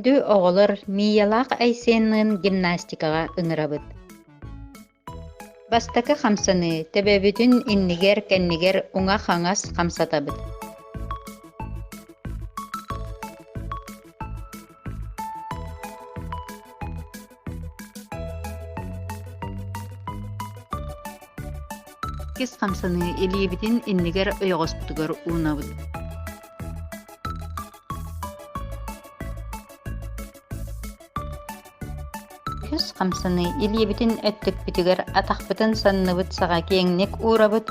Дүү оҕолор мийалаах айсыанныын гимнастикаҕа ыҥырабыт. Бастакы хамсаны төбөбүтүн иннигэр кэннигэр уҥа хаҥас хамсатабыт. Кис хамсаны илиэбитин иннигэр өйоҕоспутугар уунабыт. Күс хамсаны илиэбитин өттүкпүтүгэр атахпытын санныбыт саҕа киэҥник уурабыт,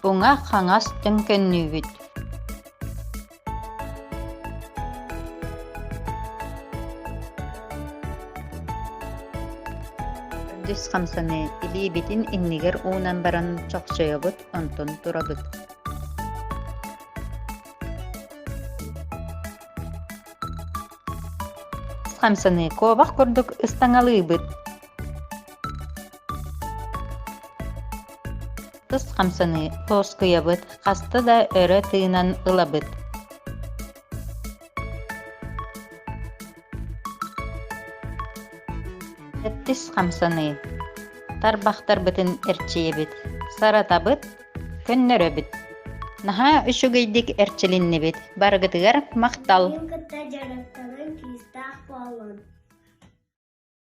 уҥа хаҥас төҥкөннүүбүт. Дүс хамсаны илиэбитин иннигэр уунан баран чохсойобут, онтон турабыт. Хамсаны куобах курдук ыстаҥалыыбыт. Тыс хамсаны тоскуйабыт, хаста да өрө тыынан ылабыт. Эттис хамсаны тарбахтарбытын эрчиэбит, саратабыт, көннөрөбүт. Наһаа үчүгүйдик эрчилиннибит, барыгытыгар мактал. Кытта жараттарын кистах болон.